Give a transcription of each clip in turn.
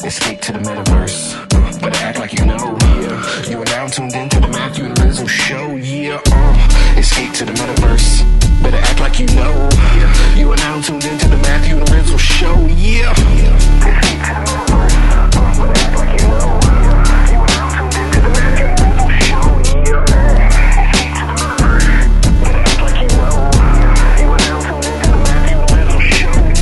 Escape to the metaverse. Better act like you know, yeah. You are now tuned into the Matthew Rizzle show, yeah. Escape to the metaverse. Better act like you know, yeah. You are now tuned into the Matthew Rizzle show, yeah. Escape to the metaverse. Better act like you know, yeah. You are now tuned into the Matthew Rizzle show, yeah. Escape to the metaverse. Better act like you know, yeah. You are now tuned into the Matthew Rizzle show, yeah.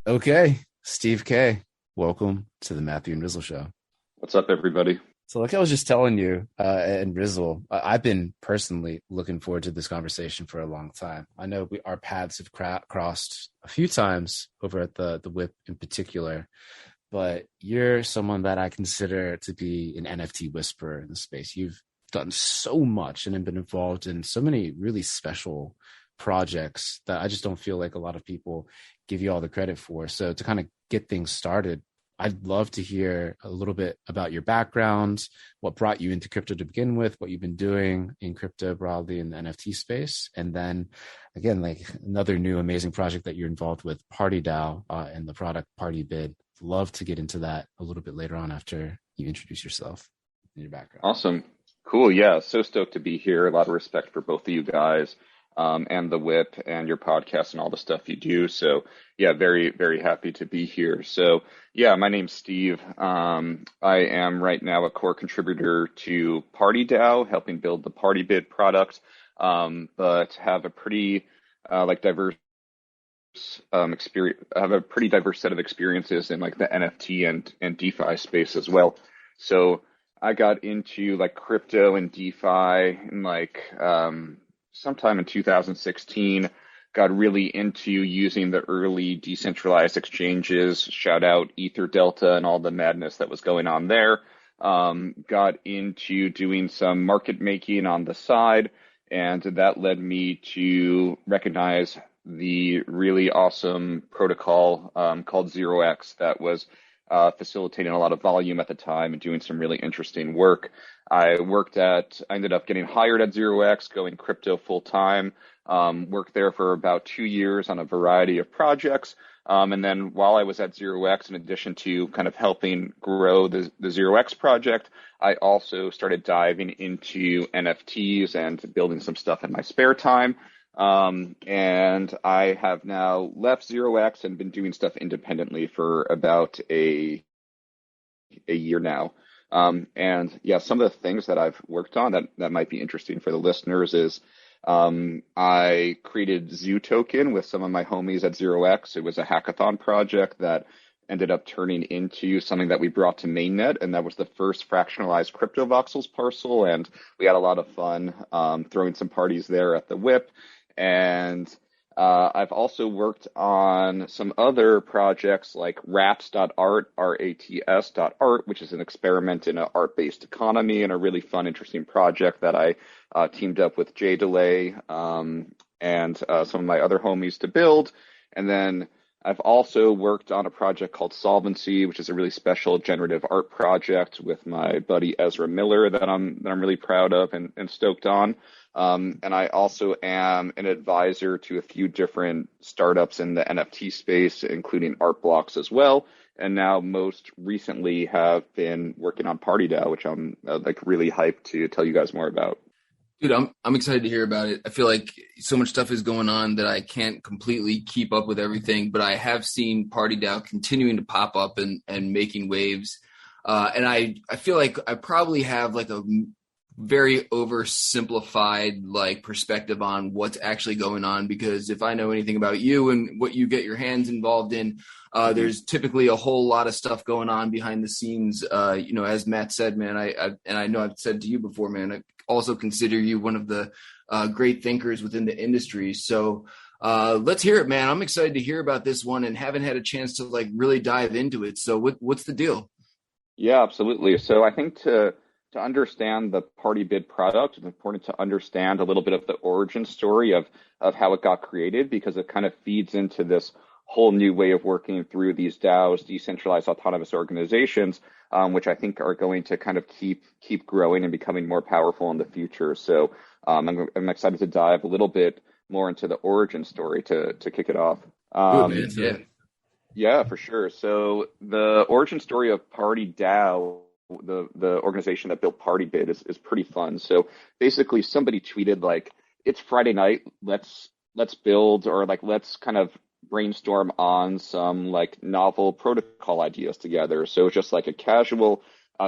Okay, Steke K, welcome to the Matthew and Rizzle show. What's up, everybody? So like I was just telling you, and Rizzle, I've been personally looking forward to this conversation for a long time. I know our paths have crossed a few times over at the WIP in particular, but you're someone that I consider to be an NFT whisperer in the space. You've done so much and have been involved in so many really special projects that I just don't feel like a lot of people give you all the credit for. So to kind of get things started, I'd love to hear a little bit about your background, what brought you into crypto to begin with, what you've been doing in crypto broadly in the NFT space. And then again, like another new amazing project that you're involved with, PartyDAO, and the product PartyBid. Love to get into that a little bit later on after you introduce yourself and your background. Awesome. Cool. Yeah. So stoked to be here. A lot of respect for both of you guys. And the WIP and your podcast and all the stuff you do. So yeah, very, very happy to be here. So yeah, my name's Steve. I am right now a core contributor to PartyDAO, helping build the PartyBid product, but have a pretty diverse experience. I have a pretty diverse set of experiences in like the NFT and DeFi space as well. So I got into like crypto and DeFi and like sometime in 2016, got really into using the early decentralized exchanges, shout out Ether Delta and all the madness that was going on there. Got into doing some market making on the side, and that led me to recognize the really awesome protocol called 0x that was facilitating a lot of volume at the time and doing some really interesting work. I ended up getting hired at 0x, going crypto full time, worked there for about 2 years on a variety of projects. And then while I was at 0x, in addition to kind of helping grow the 0x project, I also started diving into NFTs and building some stuff in my spare time. And I have now left 0x and been doing stuff independently for about a year now. And yeah, some of the things that I've worked on that might be interesting for the listeners is I created Zoo Token with some of my homies at 0x. It was a hackathon project that ended up turning into something that we brought to mainnet, and that was the first fractionalized crypto voxels parcel. And we had a lot of fun throwing some parties there at the WIP. And I've also worked on some other projects like rats.art, rats.art, which is an experiment in an art-based economy and a really fun, interesting project that I teamed up with Jay DeLay and some of my other homies to build. And then I've also worked on a project called Solvency, which is a really special generative art project with my buddy Ezra Miller that I'm really proud of and stoked on. And I also am an advisor to a few different startups in the NFT space, including Art Blocks as well. And now most recently have been working on PartyDAO, which I'm really hyped to tell you guys more about. Dude, I'm excited to hear about it. I feel like so much stuff is going on that I can't completely keep up with everything, but I have seen PartyDAO continuing to pop up and making waves. And I feel like I probably have like a very oversimplified like perspective on what's actually going on, because if I know anything about you and what you get your hands involved in, there's typically a whole lot of stuff going on behind the scenes. As Matt said, man, I know I've said to you before, man, I also consider you one of the great thinkers within the industry. So let's hear it, man. I'm excited to hear about this one and haven't had a chance to like really dive into it. So what's the deal? Yeah, absolutely. So I think to to understand the party bid product, it's important to understand a little bit of the origin story of how it got created, because it kind of feeds into this whole new way of working through these DAOs, decentralized autonomous organizations, which I think are going to kind of keep growing and becoming more powerful in the future. So I'm excited to dive a little bit more into the origin story to kick it off. Good, man. Yeah. Yeah, for sure. So the origin story of PartyDAO, the organization that built PartyBid, is pretty fun. So basically somebody tweeted like, it's Friday night, let's build, or like let's kind of brainstorm on some like novel protocol ideas together. So it's just like a casual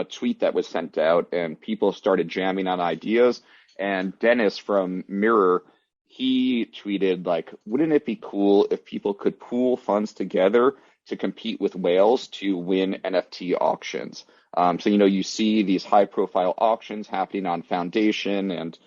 tweet that was sent out, and people started jamming on ideas. And Dennis from Mirror, he tweeted like, wouldn't it be cool if people could pool funds together to compete with whales to win NFT auctions? So, you see these high profile auctions happening on Foundation and,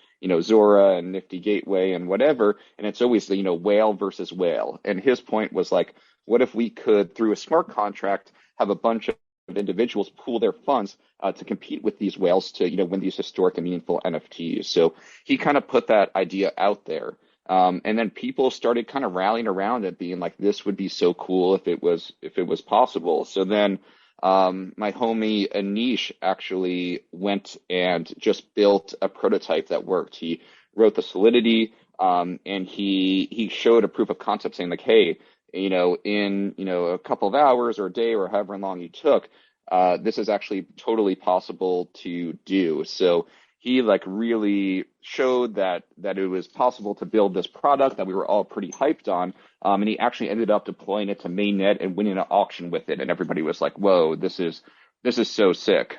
Zora and Nifty Gateway and whatever. And it's always the, whale versus whale. And his point was like, what if we could, through a smart contract, have a bunch of individuals pool their funds to compete with these whales to, win these historic and meaningful NFTs. So he kind of put that idea out there. And then people started kind of rallying around it, being like, this would be so cool if it was possible. So then my homie Anish actually went and just built a prototype that worked. He wrote the Solidity, and he showed a proof of concept saying like, hey, in a couple of hours or a day or however long he took, this is actually totally possible to do. So he like really showed that it was possible to build this product that we were all pretty hyped on. And he actually ended up deploying it to mainnet and winning an auction with it. And everybody was like, whoa, this is so sick.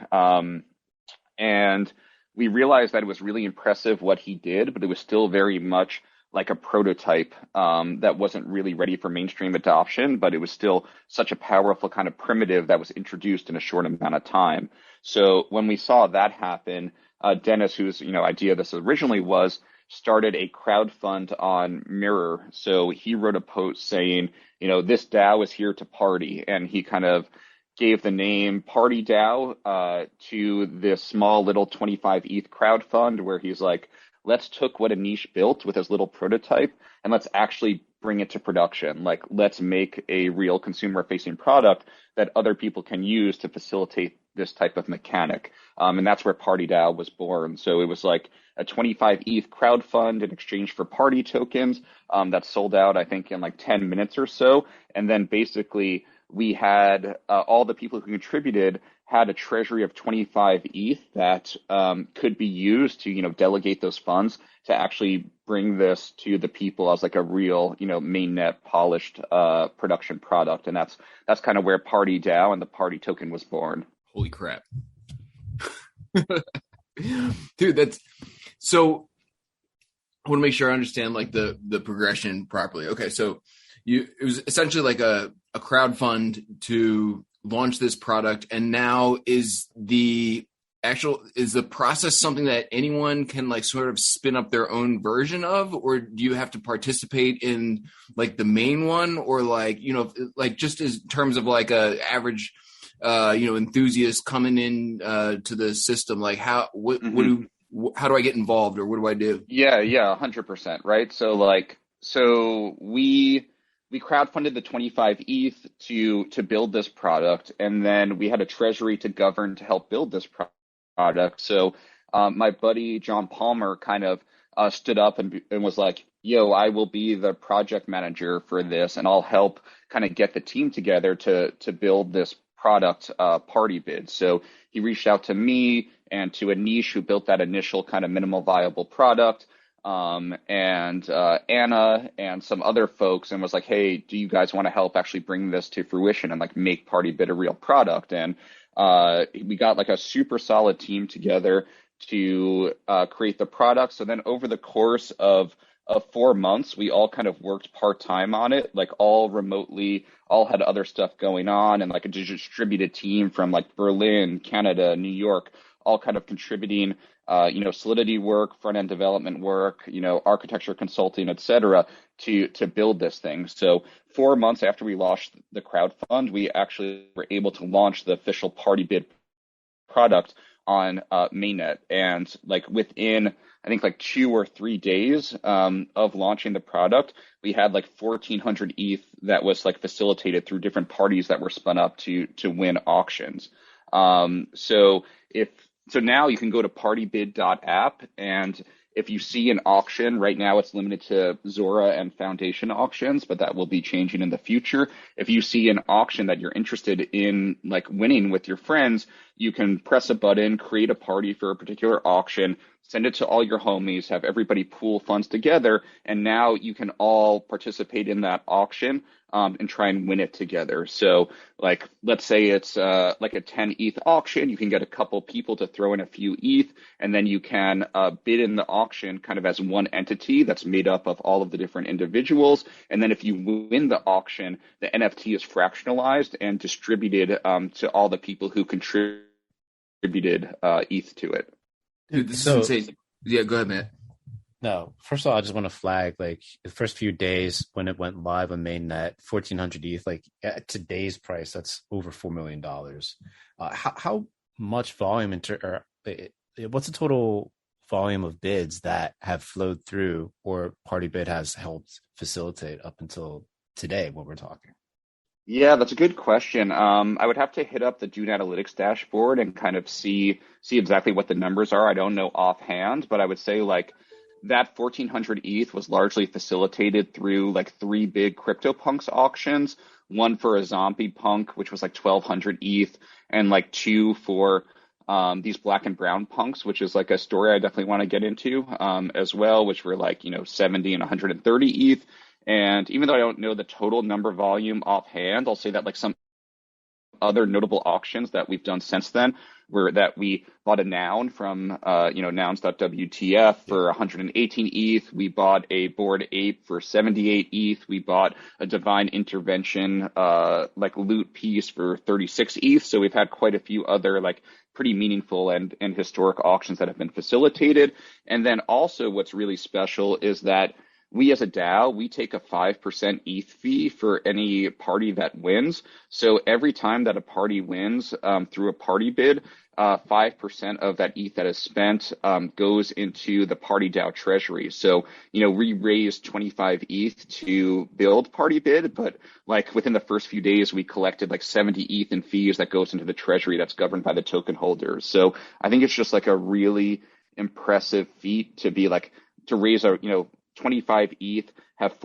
And we realized that it was really impressive what he did, but it was still very much like a prototype that wasn't really ready for mainstream adoption, but it was still such a powerful kind of primitive that was introduced in a short amount of time. So when we saw that happen, Dennis, whose idea this originally was, started a crowdfund on Mirror. So he wrote a post saying, this DAO is here to party, and he kind of gave the name PartyDAO to this small little 25 ETH crowdfund, where he's like, let's took what Anish built with his little prototype and let's actually bring it to production. Like, let's make a real consumer-facing product that other people can use to facilitate this type of mechanic. And that's where PartyDAO was born. So it was like a 25 ETH crowdfund in exchange for party tokens that sold out, I think, in like 10 minutes or so. And then basically we had all the people who contributed had a treasury of 25 ETH that could be used to, delegate those funds to actually bring this to the people as like a real, mainnet polished production product. And that's kind of where PartyDAO and the party token was born. Holy crap. Dude, that's so. I want to make sure I understand like the progression properly. Okay, so it was essentially like a crowdfund to launch this product, and now is the process something that anyone can like sort of spin up their own version of, or do you have to participate in like the main one, or like like just in terms of like a average enthusiast coming in to the system, like how do I get involved, or what do I do? Yeah, 100%, right? So we crowdfunded the 25 ETH to build this product, and then we had a treasury to govern to help build this product. So my buddy John Palmer kind of stood up and was like, yo, I will be the project manager for this, and I'll help kind of get the team together to build this product PartyBid. So he reached out to me and to Anish, who built that initial kind of minimal viable product, and Anna and some other folks, and was like, hey, do you guys want to help actually bring this to fruition and like make PartyBid a real product? And we got like a super solid team together to create the product. So then over the course of 4 months, we all kind of worked part-time on it, like all remotely, all had other stuff going on, and like a distributed team from like Berlin, Canada, New York, all kind of contributing, Solidity work, front-end development work, architecture consulting, et cetera, to build this thing. So 4 months after we launched the crowdfund, we actually were able to launch the official PartyBid product on mainnet. And like within, I think like 2 or 3 days of launching the product, we had like 1,400 ETH that was like facilitated through different parties that were spun up to win auctions. So now you can go to partybid.app, and if you see an auction, right now it's limited to Zora and Foundation auctions, but that will be changing in the future. If you see an auction that you're interested in like winning with your friends, you can press a button, create a party for a particular auction, send it to all your homies, have everybody pool funds together, and now you can all participate in that auction and try and win it together. So like, let's say it's like a 10 ETH auction, you can get a couple people to throw in a few ETH, and then you can bid in the auction kind of as one entity that's made up of all of the different individuals. And then if you win the auction, the NFT is fractionalized and distributed to all the people who contributed ETH to it. Dude, this is insane. Yeah, go ahead, Matt. No, first of all, I just want to flag like the first few days when it went live on mainnet, 1,400 ETH, like at today's price, that's over $4 million. How much volume what's the total volume of bids that have flowed through or PartyBid has helped facilitate up until today when we're talking? Yeah, that's a good question. I would have to hit up the June Analytics dashboard and kind of see exactly what the numbers are. I don't know offhand, but I would say like that 1,400 ETH was largely facilitated through like 3 big CryptoPunks auctions, one for a zombie punk, which was like 1,200 ETH, and like 2 for these black and brown punks, which is like a story I definitely want to get into as well, which were like, 70 and 130 ETH. And even though I don't know the total number volume offhand, I'll say that like some other notable auctions that we've done since then were that we bought a noun from, nouns.wtf for 118 ETH. We bought a Bored Ape for 78 ETH. We bought a Divine Intervention, like loot piece for 36 ETH. So we've had quite a few other like pretty meaningful and historic auctions that have been facilitated. And then also what's really special is that we as a DAO, we take a 5% ETH fee for any party that wins. So every time that a party wins through a party bid, 5% of that ETH that is spent goes into the PartyDAO treasury. So, we raised 25 ETH to build PartyBid, but like within the first few days, we collected like 70 ETH in fees that goes into the treasury that's governed by the token holders. So I think it's just like a really impressive feat to be like, to raise a, 25 ETH, have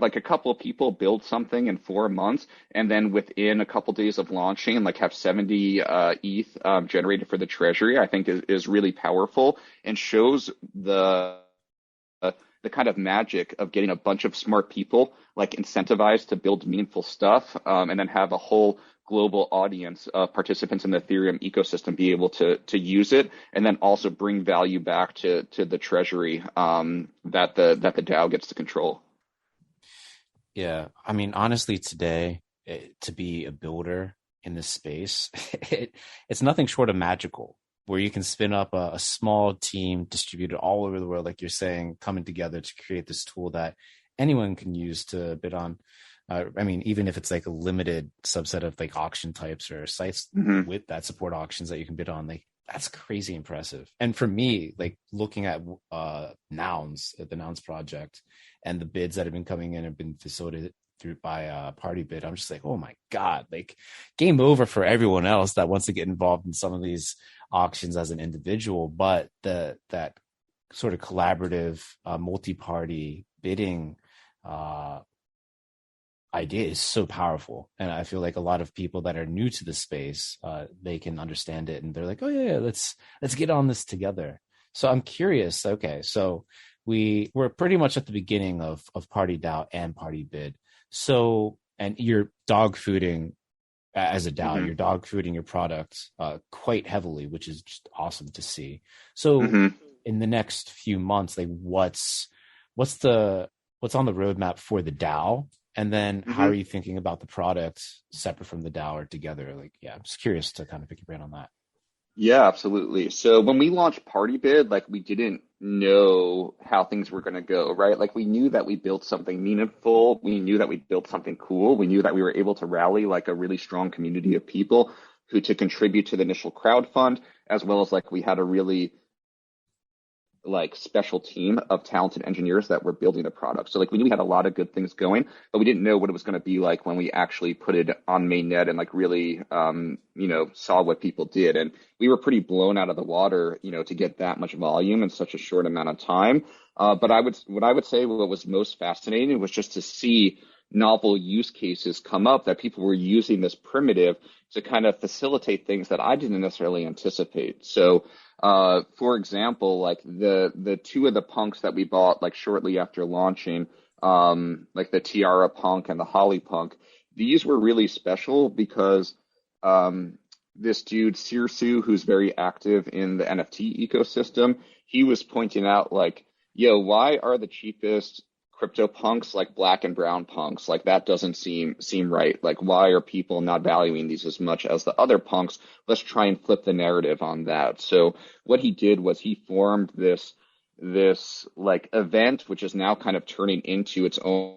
like a couple of people build something in 4 months, and then within a couple of days of launching, like have 70 ETH generated for the treasury, I think is really powerful and shows the kind of magic of getting a bunch of smart people like incentivized to build meaningful stuff, and then have a whole global audience of participants in the Ethereum ecosystem be able to use it, and then also bring value back to the treasury that the DAO gets to control. Yeah, I mean, honestly, today to be a builder in this space, it's nothing short of magical. Where you can spin up a small team distributed all over the world, like you're saying, coming together to create this tool that anyone can use to bid on. I mean, even if it's like a limited subset of like auction types or sites with that support auctions that you can bid on, like that's crazy impressive. And for me, like looking at Nouns, the Nouns project, and the bids that have been coming in have been facilitated through by PartyBid, I'm just like, oh my God, like game over for everyone else that wants to get involved in some of these auctions as an individual. But that sort of collaborative multi-party bidding idea is so powerful, and I feel like a lot of people that are new to the space, they can understand it, and they're like, oh yeah, let's get on this together. So I'm curious. Okay, so we're pretty much at the beginning of PartyDAO and PartyBid. So, and you're dog fooding as a DAO, you're dog fooding your product quite heavily, which is just awesome to see. So in the next few months, like what's on the roadmap for the DAO? And then how are you thinking about the product separate from the DAO or together? Like, yeah, I'm just curious to kind of pick your brain on that. Yeah, absolutely. So when we launched PartyBid, like we didn't know how things were going to go, right? Like we knew that we built something meaningful. We knew that we built something cool. We knew that we were able to rally like a really strong community of people to contribute to the initial crowd fund, as well as like we had a really like special team of talented engineers that were building the product. So like we knew we had a lot of good things going, but we didn't know what it was going to be like when we actually put it on mainnet and like really, saw what people did. And we were pretty blown out of the water, to get that much volume in such a short amount of time. But what I would say what was most fascinating was just to see novel use cases come up that people were using this primitive to kind of facilitate things that I didn't necessarily anticipate. So, for example, like the two of the punks that we bought like shortly after launching, like the Tiara punk and the Holly punk, these were really special because this dude Sirsu, who's very active in the NFT ecosystem, he was pointing out like, yo, why are the cheapest crypto punks like black and brown punks? Like that doesn't seem right. Like why are people not valuing these as much as the other punks? Let's try and flip the narrative on that. So what he did was he formed this like event, which is now kind of turning into its own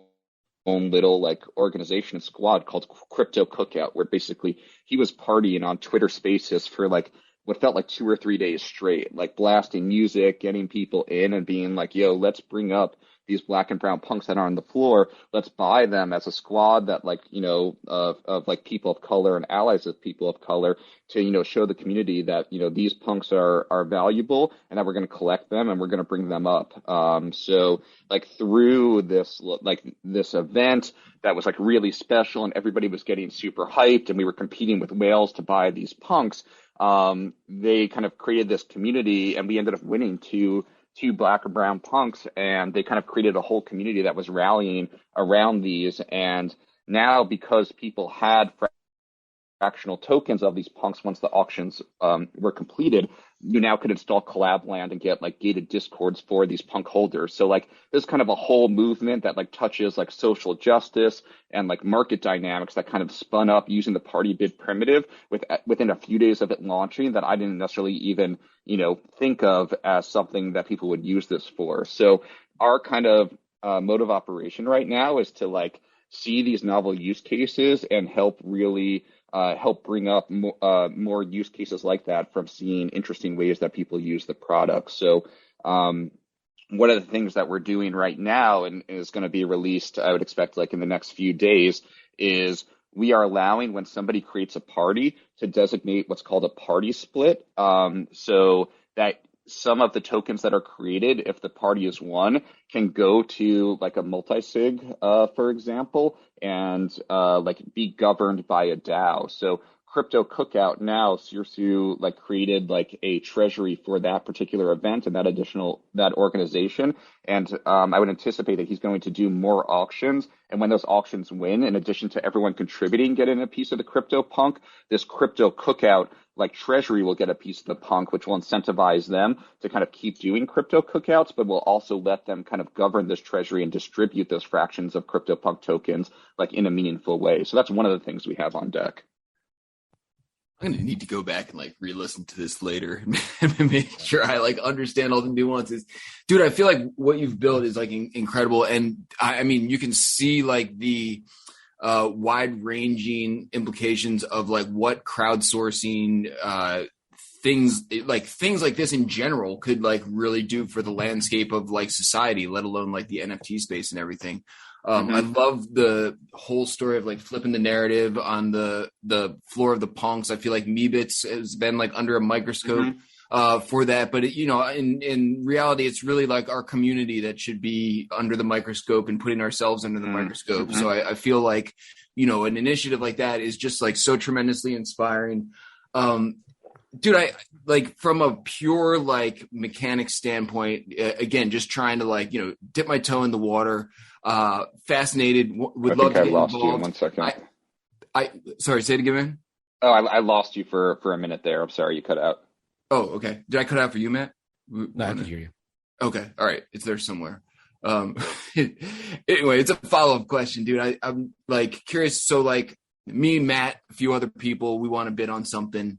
little like organization and squad called Crypto Cookout, where basically he was partying on Twitter Spaces for like what felt like 2 or 3 days straight, like blasting music, getting people in and being like, yo, let's bring up these black and brown punks that are on the floor. Let's buy them as a squad that like, of like people of color and allies of people of color to, show the community that, these punks are valuable and that we're going to collect them and we're going to bring them up. So like through this event that was like really special and everybody was getting super hyped and we were competing with whales to buy these punks. They kind of created this community and we ended up winning two black and brown punks, and they kind of created a whole community that was rallying around these. And now because people had fractional tokens of these punks once the auctions were completed, you now could install collab land and get like gated discords for these punk holders. So like there's kind of a whole movement that like touches like social justice and like market dynamics that kind of spun up using the party bid primitive within a few days of it launching that I didn't necessarily even, think of as something that people would use this for. So our kind of mode of operation right now is to like see these novel use cases and help really help bring up more use cases like that from seeing interesting ways that people use the product. So one of the things that we're doing right now and is going to be released, I would expect like in the next few days, is we are allowing when somebody creates a party to designate what's called a party split. So that some of the tokens that are created, if the party is won, can go to like a multi-sig, for example, and like be governed by a DAO. So Crypto Cookout now, Sirsu like created like a treasury for that particular event and that organization. And I would anticipate that he's going to do more auctions. And when those auctions win, in addition to everyone contributing, getting a piece of the crypto punk, this Crypto Cookout like treasury will get a piece of the punk, which will incentivize them to kind of keep doing crypto cookouts, but will also let them kind of govern this treasury and distribute those fractions of crypto punk tokens like in a meaningful way. So that's one of the things we have on deck. I'm going to need to go back and like re-listen to this later and make sure I like understand all the nuances. Dude, I feel like what you've built is like incredible. And I mean, you can see like the wide ranging implications of like what crowdsourcing things like this in general could like really do for the landscape of like society, let alone like the NFT space and everything. I love the whole story of like flipping the narrative on the floor of the punks. I feel like Meebits has been like under a microscope for that, but in reality, it's really like our community that should be under the microscope and putting ourselves under the microscope. So I feel like, an initiative like that is just like so tremendously inspiring. Dude, I like from a pure like mechanic standpoint, again, just trying to like, dip my toe in the water. Fascinated. Would love to get involved. I lost you in 1 second. Sorry, say it again, man. Oh, I lost you for a minute there. I'm sorry, you cut out. Oh, okay. Did I cut out for you, Matt? No, I can hear you. Okay. All right. It's there somewhere. Anyway, it's a follow-up question, dude. I'm like curious. So like me, Matt, a few other people, we want to bid on something,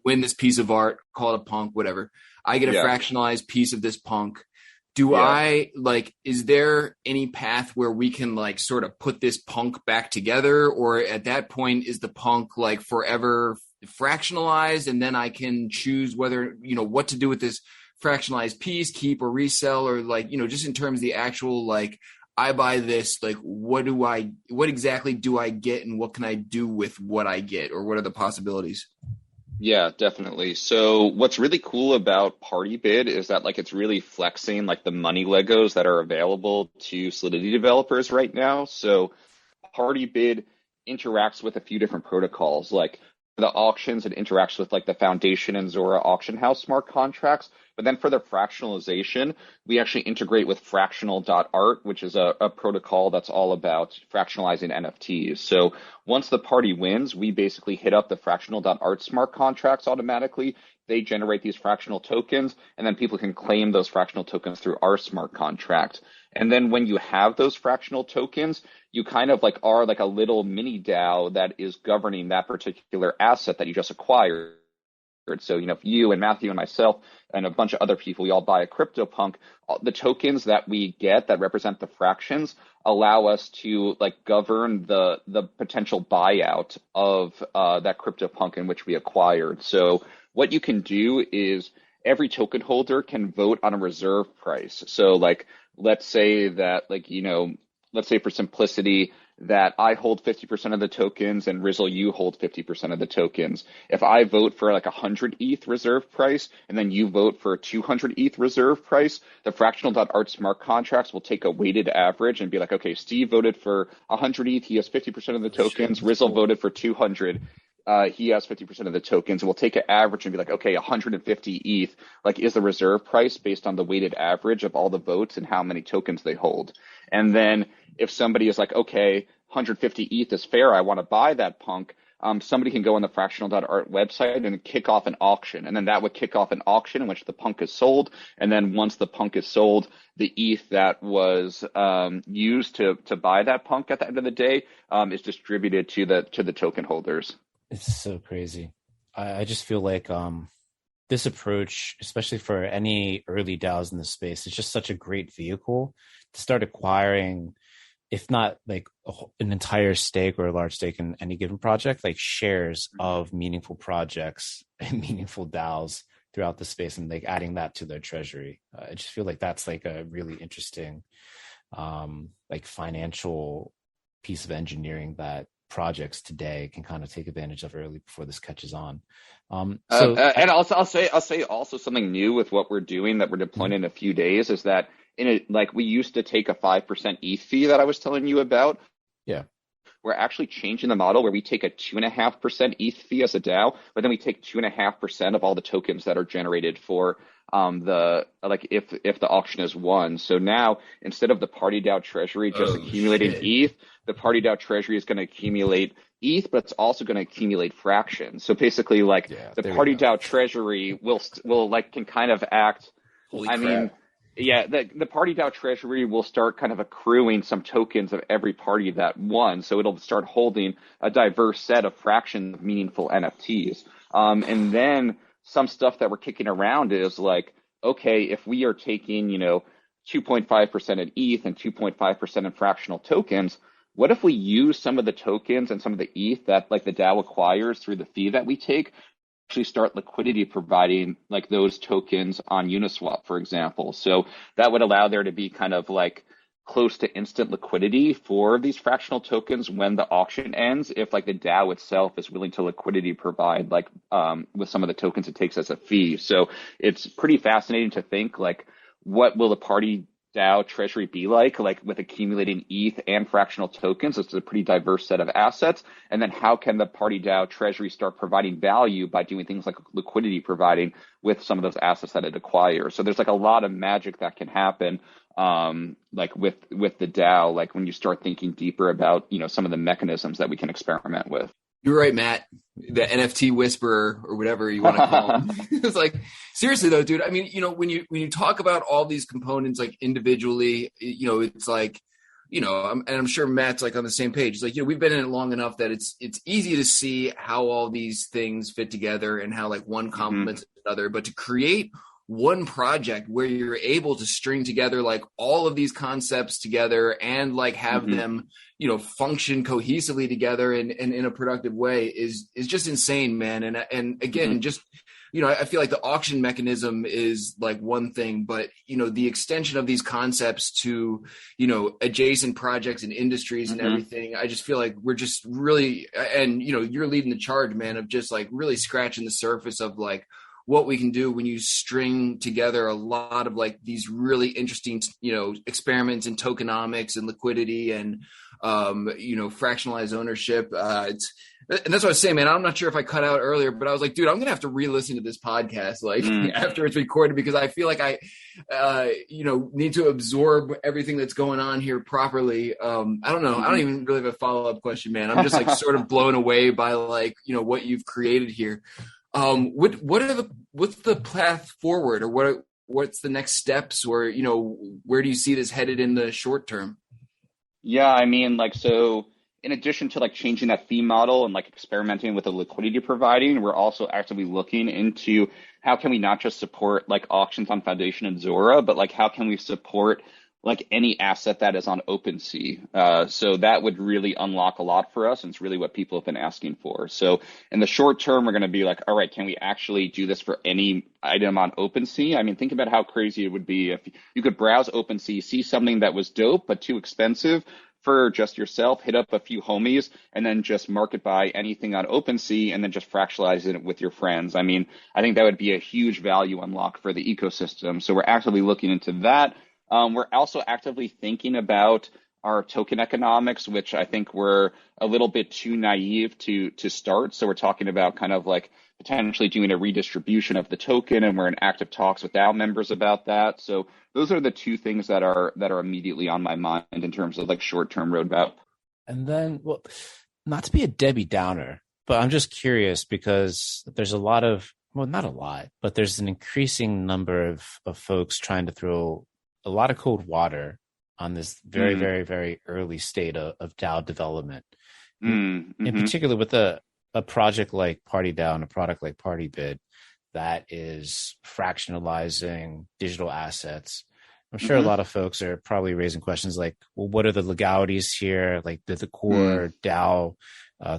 win this piece of art, call it a punk, whatever. I get a fractionalized piece of this punk. Is there any path where we can like sort of put this punk back together, or at that point is the punk like forever fractionalized, and then I can choose whether, what to do with this fractionalized piece, keep or resell, or just in terms of the actual, I buy this, what exactly do I get, and what can I do with what I get, or what are the possibilities? Yeah, definitely. So what's really cool about PartyBid is that it's really flexing the money Legos that are available to Solidity developers right now. So PartyBid interacts with a few different protocols. Like the auctions, it interacts with the Foundation and Zora auction house smart contracts. But then for the fractionalization, we actually integrate with fractional.art, which is a protocol that's all about fractionalizing NFTs. So once the party wins, we basically hit up the fractional.art smart contracts automatically. They generate these fractional tokens, and then people can claim those fractional tokens through our smart contract. And then when you have those fractional tokens, you kind of are a little mini DAO that is governing that particular asset that you just acquired. So, if you and Matthew and myself and a bunch of other people, we all buy a CryptoPunk, the tokens that we get that represent the fractions allow us to govern the potential buyout of that CryptoPunk in which we acquired. So what you can do is every token holder can vote on a reserve price. So let's say that let's say for simplicity that I hold 50% of the tokens and Rizzle, you hold 50% of the tokens. If I vote for 100 ETH reserve price and then you vote for a 200 ETH reserve price, the fractional.art smart contracts will take a weighted average and be okay, Steve voted for 100 ETH, he has 50% of the tokens. Rizzle voted for 200. He has 50% of the tokens, and we'll take an average and be okay, 150 ETH, is the reserve price based on the weighted average of all the votes and how many tokens they hold. And then if somebody is okay, 150 ETH is fair, I want to buy that punk, somebody can go on the fractional.art website and kick off an auction. And then that would kick off an auction in which the punk is sold. And then once the punk is sold, the ETH that was used to buy that punk at the end of the day is distributed to the token holders. It's so crazy. I just feel this approach, especially for any early DAOs in the space, is just such a great vehicle to start acquiring, if not an entire stake or a large stake in any given project, shares of meaningful projects and meaningful DAOs throughout the space, and adding that to their treasury. I just feel that's a really interesting financial piece of engineering that projects today can kind of take advantage of early before this catches on. And I'll say also something new with what we're doing that we're deploying in a few days is that we used to take a 5% ETH fee that I was telling you about. Yeah. We're actually changing the model where we take a 2.5% ETH fee as a DAO, but then we take 2.5% of all the tokens that are generated for if the auction is won. So now instead of the PartyDAO treasury just accumulating ETH, the PartyDAO treasury is going to accumulate ETH, but it's also going to accumulate fractions. So basically, the PartyDAO treasury can kind of act. Holy crap. The PartyDAO treasury will start kind of accruing some tokens of every party that won. So it'll start holding a diverse set of fractions of meaningful NFTs. And then some stuff that we're kicking around is okay, if we are taking, 2.5% in ETH and 2.5% in fractional tokens, what if we use some of the tokens and some of the ETH that the DAO acquires through the fee that we take, actually start liquidity providing those tokens on Uniswap, for example. So that would allow there to be kind of close to instant liquidity for these fractional tokens when the auction ends, if the DAO itself is willing to liquidity provide with some of the tokens it takes as a fee. So it's pretty fascinating to think what will the PartyDAO treasury be like with accumulating ETH and fractional tokens. It's a pretty diverse set of assets. And then how can the PartyDAO treasury start providing value by doing things like liquidity providing with some of those assets that it acquires? So there's a lot of magic that can happen with the DAO, when you start thinking deeper about, some of the mechanisms that we can experiment with. You're right, Matt, the NFT whisperer or whatever you want to call him. It's seriously though, dude, I mean, when you talk about all these components, individually, it's and I'm sure Matt's on the same page. It's we've been in it long enough that it's easy to see how all these things fit together and how one complements another, but to create one project where you're able to string together like all of these concepts together and like have them, you know, function cohesively together and in a productive way is just insane, man. And again, just, you know, I feel like the auction mechanism is like one thing, but, you know, the extension of these concepts to, you know, adjacent projects and industries and everything, I just feel like we're just really, and, you know, you're leading the charge, man, of just like really scratching the surface of like what we can do when you string together a lot of like these really interesting, you know, experiments in tokenomics and liquidity and, you know, fractionalized ownership. And that's what I was saying, man. I'm not sure if I cut out earlier, but I was like, dude, I'm going to have to re-listen to this podcast, like after it's recorded, because I feel like I, you know, need to absorb everything that's going on here properly. I don't know. I don't even really have a follow-up question, man. I'm just like sort of blown away by like, you know, what you've created here. What's the path forward, or what's the next steps, or, you know, where do you see this headed in the short term? Yeah, I mean, like, so in addition to like changing that fee model and like experimenting with the liquidity providing, we're also actively looking into how can we not just support like auctions on Foundation and Zora, but like how can we support like any asset that is on OpenSea. So that would really unlock a lot for us, and it's really what people have been asking for. So in the short term, we're going to be like, all right, can we actually do this for any item on OpenSea? I mean, think about how crazy it would be if you could browse OpenSea, see something that was dope but too expensive for just yourself, hit up a few homies, and then just market buy anything on OpenSea and then just fractionalize it with your friends. I mean, I think that would be a huge value unlock for the ecosystem. So we're actively looking into that. We're also actively thinking about our token economics, which I think we're a little bit too naive to start. So we're talking about kind of like potentially doing a redistribution of the token, and we're in active talks with DAO members about that. So those are the two things that are immediately on my mind in terms of like short-term roadmap. And then, well, not to be a Debbie Downer, but I'm just curious because there's a lot of, well, not a lot, but there's an increasing number of folks trying to throw a lot of cold water on this very, very, very early state of DAO development. In particular with a project like PartyDAO and a product like PartyBid that is fractionalizing digital assets. I'm sure a lot of folks are probably raising questions like, well, what are the legalities here? Like, do the core DAO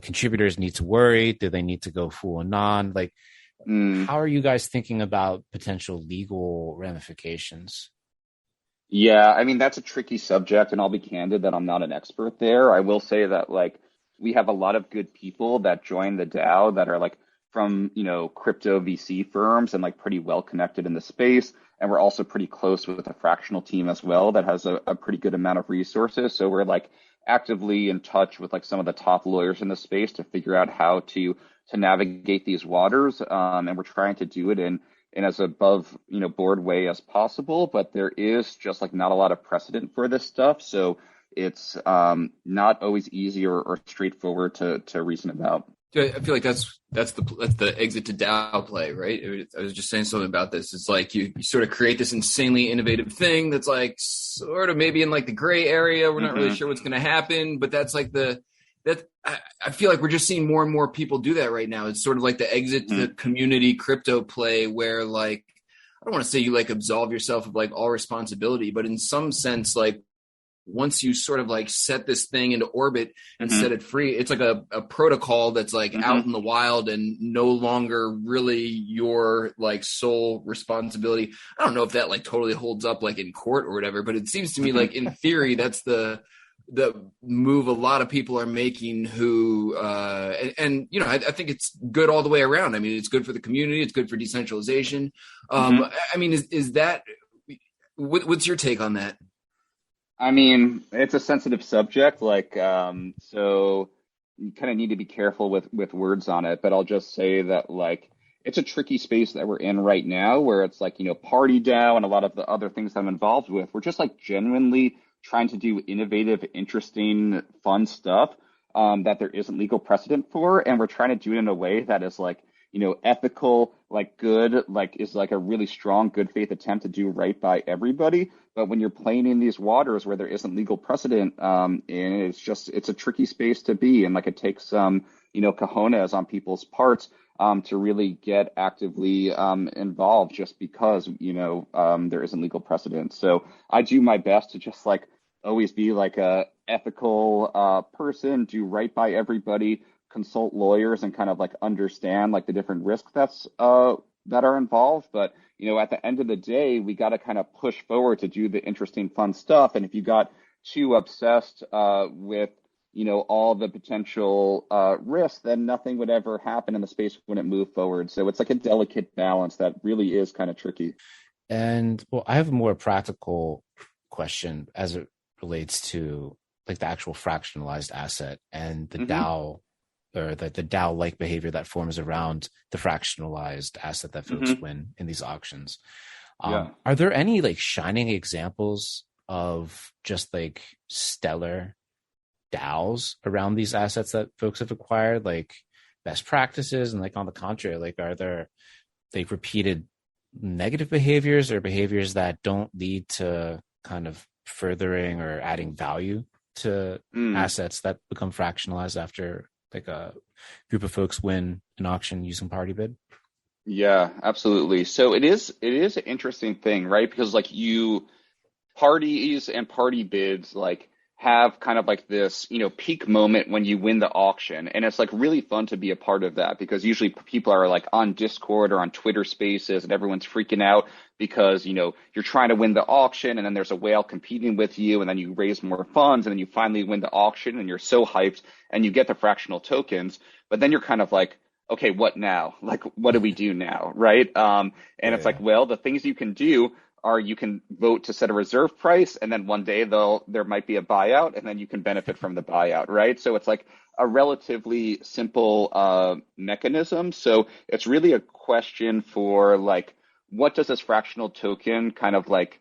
contributors need to worry? Do they need to go full anon? Like, how are you guys thinking about potential legal ramifications? Yeah, I mean, that's a tricky subject, and I'll be candid that I'm not an expert there. I will say that, like, we have a lot of good people that join the DAO that are, like, from, you know, crypto VC firms and, like, pretty well connected in the space. And we're also pretty close with a fractional team as well that has a pretty good amount of resources. So we're, like, actively in touch with, like, some of the top lawyers in the space to figure out how to navigate these waters. And we're trying to do it in as above, you know, board way as possible, but there is just like not a lot of precedent for this stuff. So it's not always easy or straightforward to reason about. I feel like that's the exit to DAO play, right? I was just saying something about this. It's like you sort of create this insanely innovative thing that's like sort of maybe in like the gray area. We're not really sure what's going to happen, but that's like I feel like we're just seeing more and more people do that right now. It's sort of like the exit to the community crypto play where, like, I don't want to say you like absolve yourself of like all responsibility, but in some sense, like once you sort of like set this thing into orbit and set it free, it's like a protocol that's like out in the wild and no longer really your like sole responsibility. I don't know if that like totally holds up like in court or whatever, but it seems to me like in theory, that's the move a lot of people are making who, and you know, I think it's good all the way around. I mean, it's good for the community. It's good for decentralization. I mean, is that, what's your take on that? I mean, it's a sensitive subject, like, so you kind of need to be careful with words on it, but I'll just say that, like, it's a tricky space that we're in right now where it's like, you know, PartyDAO and a lot of the other things I'm involved with, we're just like genuinely trying to do innovative, interesting, fun stuff that there isn't legal precedent for. And we're trying to do it in a way that is like ethical, like good, like is like a really strong good faith attempt to do right by everybody. But when you're playing in these waters where there isn't legal precedent, and it's a tricky space to be, and like it takes some, cojones on people's parts to really get actively involved just because, there isn't legal precedent. So I do my best to just like always be like a ethical person, do right by everybody, consult lawyers and kind of like understand like the different risks that are involved. But at the end of the day, we got to kind of push forward to do the interesting, fun stuff. And if you got too obsessed with all the potential risks, then nothing would ever happen and the space wouldn't move forward. So it's like a delicate balance that really is kind of tricky. And well, I have a more practical question as it relates to like the actual fractionalized asset and the DAO, or the DAO-like behavior that forms around the fractionalized asset that folks win in these auctions. Are there any like shining examples of just like stellar DAOs around these assets that folks have acquired, like best practices? And like on the contrary, like are there like repeated negative behaviors or behaviors that don't lead to kind of furthering or adding value to assets that become fractionalized after like a group of folks win an auction using PartyBid? Yeah, absolutely. So it is an interesting thing, right? Because like parties and party bids like have kind of like this, peak moment when you win the auction. And it's like really fun to be a part of that because usually people are like on Discord or on Twitter Spaces and everyone's freaking out because, you're trying to win the auction and then there's a whale competing with you and then you raise more funds and then you finally win the auction and you're so hyped and you get the fractional tokens. But then you're kind of like, okay, what now? Like, what do we do now? Right. It's like, well, the things you can do are you can vote to set a reserve price, and then one day there might be a buyout, and then you can benefit from the buyout, right? So it's like a relatively simple mechanism. So it's really a question for like, what does this fractional token kind of like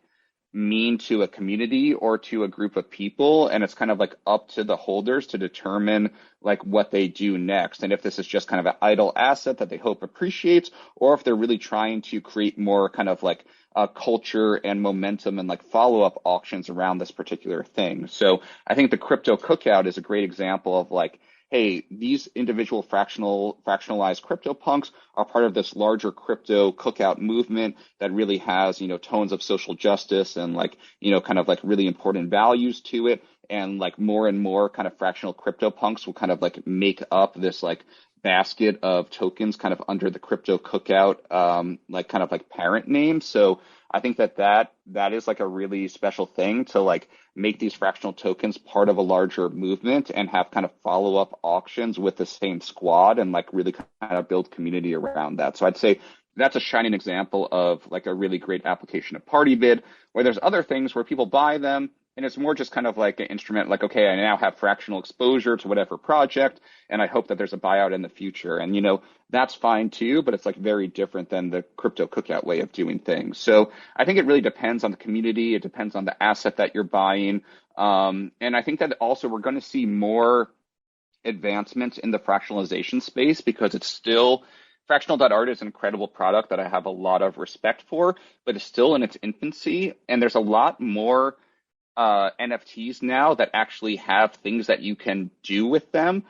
mean to a community or to a group of people? And it's kind of like up to the holders to determine like what they do next. And if this is just kind of an idle asset that they hope appreciates, or if they're really trying to create more kind of like culture and momentum and like follow-up auctions around this particular thing. So I think the crypto cookout is a great example of like, hey, these individual fractionalized crypto punks are part of this larger crypto cookout movement that really has, tones of social justice and like, kind of like really important values to it. And like more and more kind of fractional crypto punks will kind of like make up this like basket of tokens kind of under the crypto cookout, like kind of like parent name. So I think that is like a really special thing to like make these fractional tokens part of a larger movement and have kind of follow-up auctions with the same squad and like really kind of build community around that. So I'd say that's a shining example of like a really great application of PartyBid, where there's other things where people buy them and it's more just kind of like an instrument, like, okay, I now have fractional exposure to whatever project, and I hope that there's a buyout in the future. And, that's fine too, but it's like very different than the crypto cookout way of doing things. So I think it really depends on the community. It depends on the asset that you're buying. And I think that also we're going to see more advancements in the fractionalization space because it's still Fractional.art is an incredible product that I have a lot of respect for, but it's still in its infancy. And there's a lot more NFTs now that actually have things that you can do with them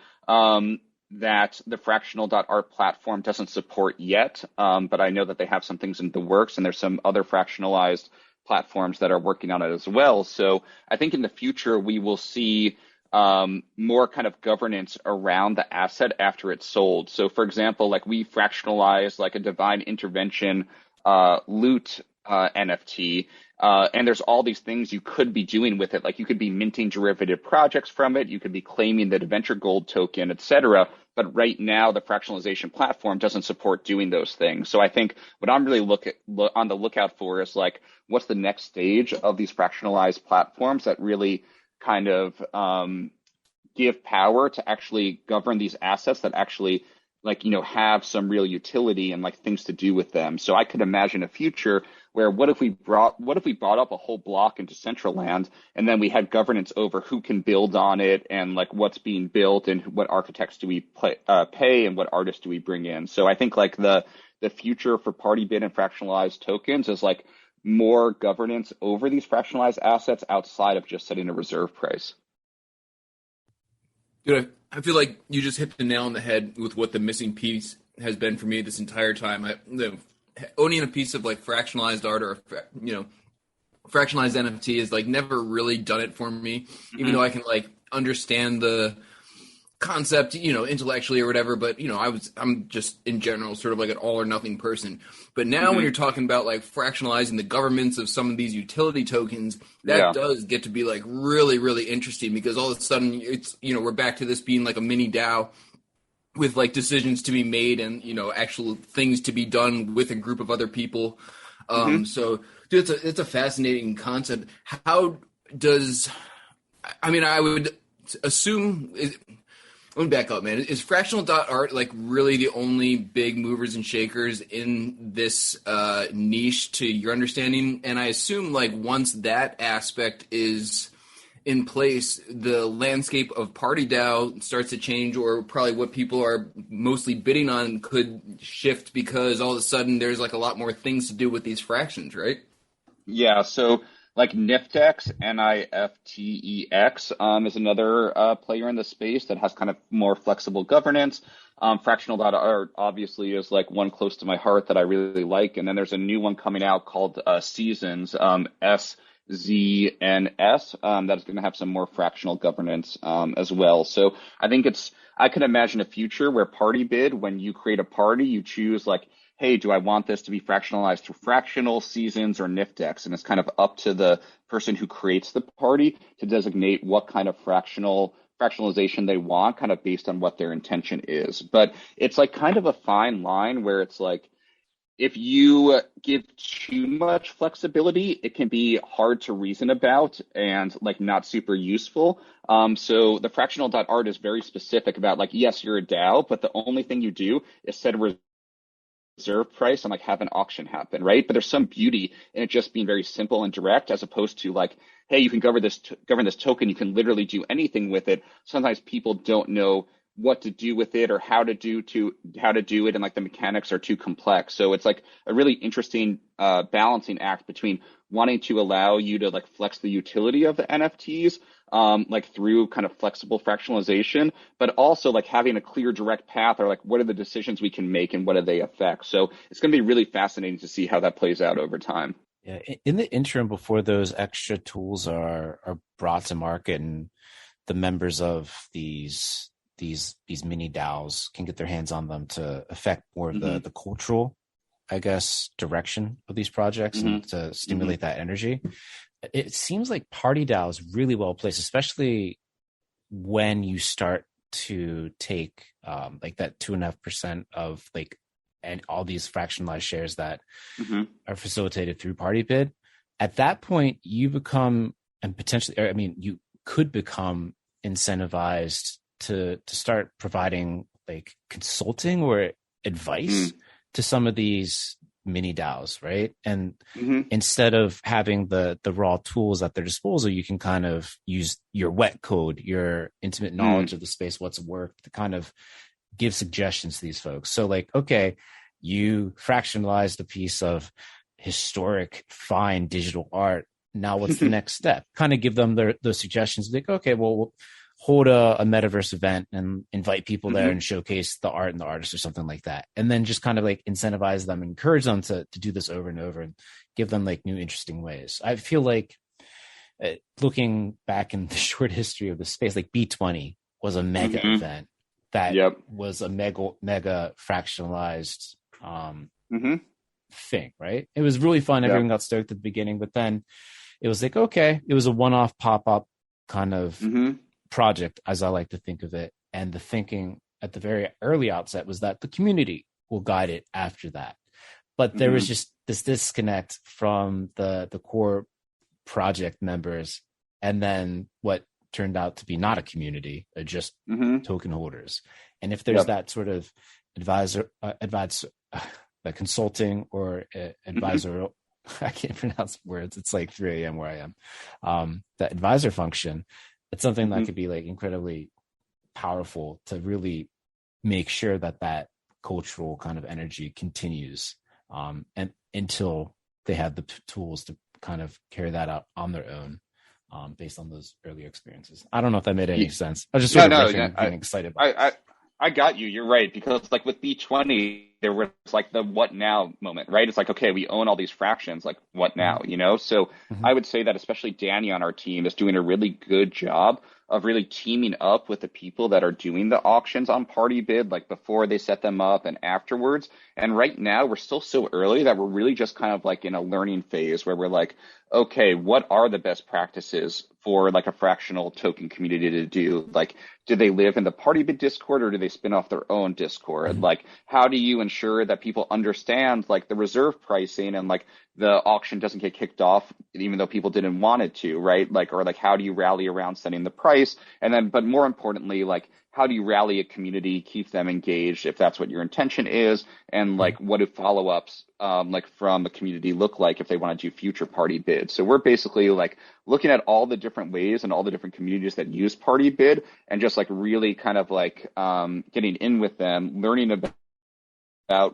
that the Fractional.art platform doesn't support yet. But I know that they have some things in the works, and there's some other fractionalized platforms that are working on it as well. So I think in the future, we will see more kind of governance around the asset after it's sold. So for example, like we fractionalized like a divine intervention loot NFT. And there's all these things you could be doing with it. Like you could be minting derivative projects from it. You could be claiming the adventure gold token, et cetera. But right now, the fractionalization platform doesn't support doing those things. So I think what I'm really on the lookout for is like, what's the next stage of these fractionalized platforms that really kind of give power to actually govern these assets that actually like, have some real utility and like things to do with them. So I could imagine a future where what if we brought up a whole block into Decentraland, and then we had governance over who can build on it and like what's being built and what architects do we pay and what artists do we bring in. So I think like the future for party bid and fractionalized tokens is like more governance over these fractionalized assets outside of just setting a reserve price. Dude, I feel like you just hit the nail on the head with what the missing piece has been for me this entire time. Owning a piece of like fractionalized art or fractionalized NFT has like never really done it for me, even though I can like understand the concept, intellectually or whatever, but I'm just in general sort of like an all or nothing person. But now when you're talking about like fractionalizing the governments of some of these utility tokens, that does get to be like really, really interesting, because all of a sudden it's, we're back to this being like a mini DAO with like decisions to be made and, actual things to be done with a group of other people. So dude, it's a fascinating concept. How does, I would assume, let me back up, man. Is fractional.art like really the only big movers and shakers in this niche to your understanding? And I assume like once that aspect is in place, the landscape of PartyDAO starts to change, or probably what people are mostly bidding on could shift, because all of a sudden there's like a lot more things to do with these fractions, right? Yeah, so like Niftex, Niftex, is another player in the space that has kind of more flexible governance. Fractional.art obviously is like one close to my heart that I really like. And then there's a new one coming out called Seasons, SZNS, that's going to have some more fractional governance as well. So I think I can imagine a future where party bid, when you create a party, you choose like, hey, do I want this to be fractionalized through fractional, Seasons, or Niftex? And it's kind of up to the person who creates the party to designate what kind of fractionalization they want, kind of based on what their intention is. But it's like kind of a fine line where it's like, if you give too much flexibility, it can be hard to reason about and like not super useful. So the fractional.art is very specific about like, yes, you're a DAO, but the only thing you do is set a reserve price and like have an auction happen, right? But there's some beauty in it just being very simple and direct, as opposed to like, hey, you can govern this token, you can literally do anything with it. Sometimes people don't know what to do with it or how to do it, and like the mechanics are too complex. So it's like a really interesting balancing act between wanting to allow you to like flex the utility of the NFTs, like through kind of flexible fractionalization, but also like having a clear direct path, or like what are the decisions we can make and what do they affect. So it's going to be really fascinating to see how that plays out over time. Yeah, in the interim, before those extra tools are brought to market and the members of these mini DAOs can get their hands on them to affect more of the cultural, I guess, direction of these projects and to stimulate that energy. It seems like PartyDAO is really well placed, especially when you start to take like that 2.5% of like and all these fractionalized shares that are facilitated through PartyBid. At that point, you become, and potentially, you could become incentivized to start providing like consulting or advice to some of these mini DAOs, right? And instead of having the raw tools at their disposal, you can kind of use your wet code, your intimate knowledge of the space, what's worked, to kind of give suggestions to these folks. So like, okay, you fractionalized a piece of historic, fine digital art. Now what's the next step? Kind of give them those suggestions. Like, okay, well, we'll hold a metaverse event and invite people there and showcase the art and the artist or something like that. And then just kind of like incentivize them, encourage them to do this over and over and give them like new, interesting ways. I feel like looking back in the short history of the space, like B20 was a mega event that was a mega fractionalized thing, right? It was really fun. Everyone got stoked at the beginning, but then it was like, okay, it was a one-off pop-up kind of project, as I like to think of it. And the thinking at the very early outset was that the community will guide it after that. But there was just this disconnect from the core project members, and then what turned out to be not a community, just token holders. And if there's that sort of consulting or advisor. I can't pronounce words. It's like 3 a.m. where I am. That advisor function, it's something that could be like incredibly powerful to really make sure that cultural kind of energy continues, and until they have the tools to kind of carry that out on their own, based on those earlier experiences. I don't know if that made any sense. I was just sort of getting excited about it. I got you. You're right. Because like with B20, there was like the what now moment, right? It's like, okay, we own all these fractions. Like what now, you know? So I would say that especially Danny on our team is doing a really good job of really teaming up with the people that are doing the auctions on PartyBid, like before they set them up and afterwards. And right now we're still so early that we're really just kind of like in a learning phase where we're like, okay, what are the best practices for like a fractional token community to do? Like, do they live in the PartyBid Discord or do they spin off their own Discord? Like, how do you ensure that people understand like the reserve pricing and like the auction doesn't get kicked off even though people didn't want it to, right? Like, or like, how do you rally around setting the price? And then, but more importantly, like, how do you rally a community, keep them engaged if that's what your intention is? And like, what do follow-ups like from the community look like if they want to do future PartyBid? So we're basically like looking at all the different ways and all the different communities that use PartyBid and just like really kind of like getting in with them, learning about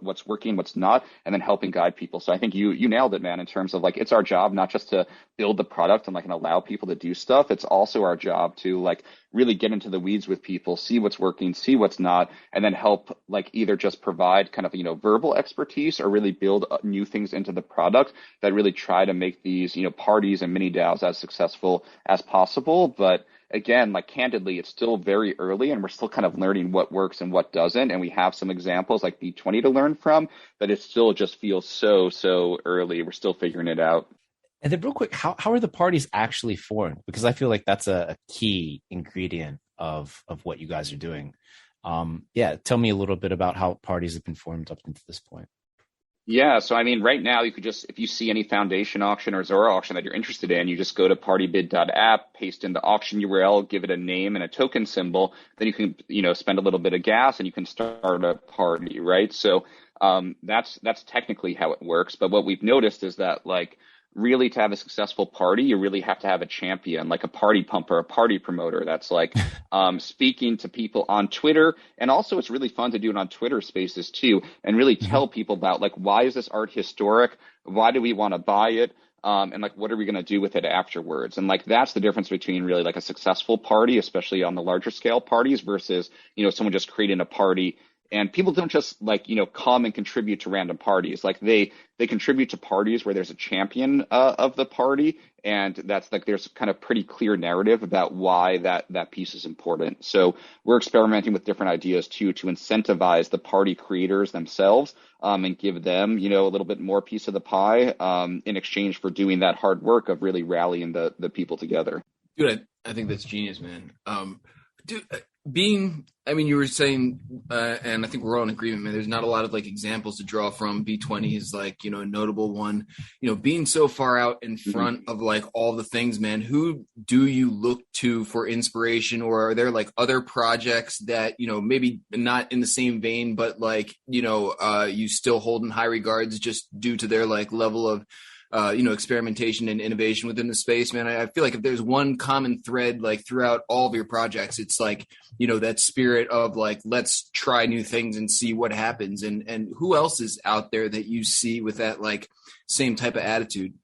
what's working, what's not, and then helping guide people. So I think you nailed it, man, in terms of like, it's our job not just to build the product and like and allow people to do stuff. It's also our job to like really get into the weeds with people, see what's working, see what's not, and then help like either just provide kind of, you know, verbal expertise or really build new things into the product that really try to make these, you know, parties and mini DAOs as successful as possible. But again, like candidly, it's still very early and we're still kind of learning what works and what doesn't. And we have some examples like B20 to learn from, but it still just feels so early. We're still figuring it out. And then real quick, how are the parties actually formed? Because I feel like that's a key ingredient of what you guys are doing. Tell me a little bit about how parties have been formed up to this point. Yeah, so I mean, right now you could just, if you see any foundation auction or Zora auction that you're interested in, you just go to partybid.app, paste in the auction URL, give it a name and a token symbol, then you can, you know, spend a little bit of gas and you can start a party, right? So that's technically how it works. But what we've noticed is that like really to have a successful party, you really have to have a champion, like a party pumper, a party promoter that's like speaking to people on Twitter. And also it's really fun to do it on Twitter Spaces too, and really tell people about like, why is this art historic? Why do we want to buy it? And like, what are we going to do with it afterwards? And like, that's the difference between really like a successful party, especially on the larger scale parties versus, you know, someone just creating a party. And people don't just like, you know, come and contribute to random parties. Like they contribute to parties where there's a champion of the party. And that's like, there's kind of pretty clear narrative about why that piece is important. So we're experimenting with different ideas too, to incentivize the party creators themselves and give them, you know, a little bit more piece of the pie in exchange for doing that hard work of really rallying the people together. Dude, I think that's genius, man. You were saying, and I think we're all in agreement, man, there's not a lot of like examples to draw from. B20 is like, you know, a notable one, you know, being so far out in front of like all the things, man. Who do you look to for inspiration, or are there like other projects that, you know, maybe not in the same vein, but like, you know, you still hold in high regards just due to their like level of experimentation and innovation within the space, man? I feel like if there's one common thread like throughout all of your projects, it's like, you know, that spirit of like, let's try new things and see what happens. And who else is out there that you see with that like same type of attitude?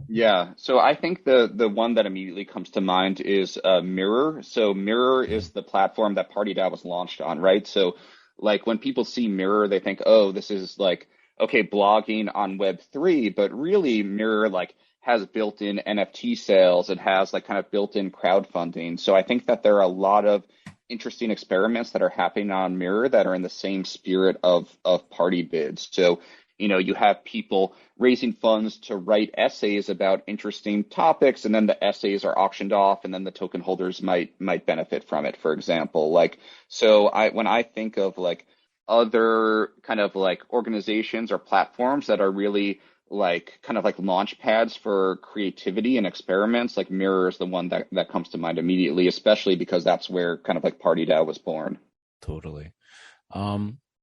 Yeah, so I think the one that immediately comes to mind is Mirror. So Mirror is the platform that PartyDAO was launched on, right? So like when people see Mirror, they think, oh, this is like, okay, blogging on Web3, but really Mirror like has built-in NFT sales. It has like kind of built-in crowdfunding. So I think that there are a lot of interesting experiments that are happening on Mirror that are in the same spirit of PartyBids. So, you know, you have people raising funds to write essays about interesting topics, and then the essays are auctioned off, and then the token holders might benefit from it, for example. Like, so when I think of like other kind of like organizations or platforms that are really like kind of like launch pads for creativity and experiments, like Mirror is the one that comes to mind immediately, especially because that's where kind of like PartyDAO was born. Totally.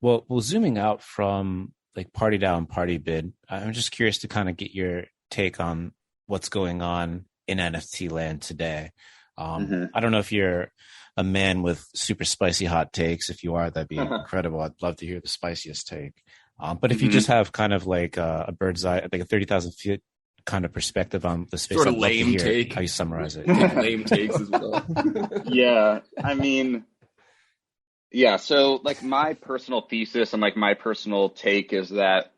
Well, zooming out from like PartyDAO and PartyBid, I'm just curious to kind of get your take on what's going on in NFT land today. I don't know if you're a man with super spicy hot takes. If you are, that'd be incredible. I'd love to hear the spiciest take. But if you just have kind of like a bird's eye, like a 30,000 feet kind of perspective on the space, sort of I'd love to lame hear take. how you summarize it. Lame takes as well. Yeah, I mean, yeah. So like my personal thesis and like my personal take is that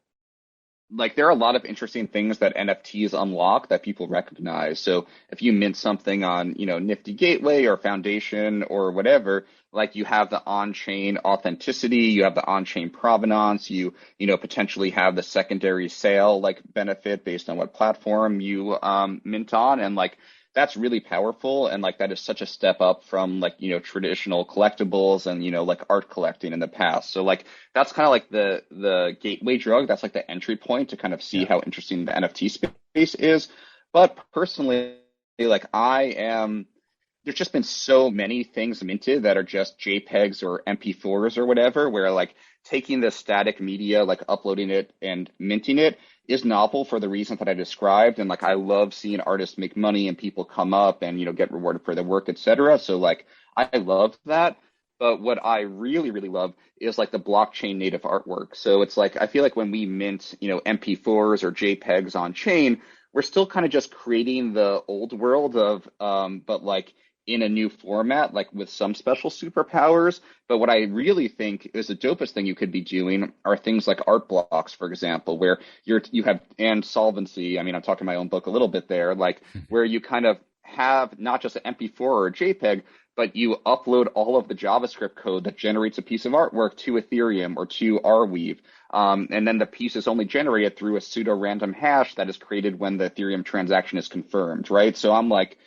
like there are a lot of interesting things that NFTs unlock that people recognize. So if you mint something on, Nifty Gateway or Foundation or whatever, like you have the on-chain authenticity, you have the on-chain provenance, you potentially have the secondary sale like benefit based on what platform you mint on, and like that's really powerful, and like that is such a step up from like traditional collectibles and like art collecting in the past. So like that's kind of like the gateway drug. That's like the entry point to kind of see how interesting the NFT space is. But personally, like there's just been so many things minted that are just JPEGs or MP4s or whatever, where like taking the static media, like uploading it and minting it is novel for the reasons that I described. And like, I love seeing artists make money and people come up and, get rewarded for their work, etc. So like, I love that. But what I really, really love is like the blockchain native artwork. So it's like, I feel like when we mint, MP4s or JPEGs on chain, we're still kind of just creating the old world of, but like in a new format, like with some special superpowers. But what I really think is the dopest thing you could be doing are things like art blocks, for example, where you have, and Solvency. I mean, I'm talking my own book a little bit there, like where you kind of have not just an MP4 or a JPEG, but you upload all of the JavaScript code that generates a piece of artwork to Ethereum or to Arweave. And then the piece is only generated through a pseudo-random hash that is created when the Ethereum transaction is confirmed, right? So I'm like,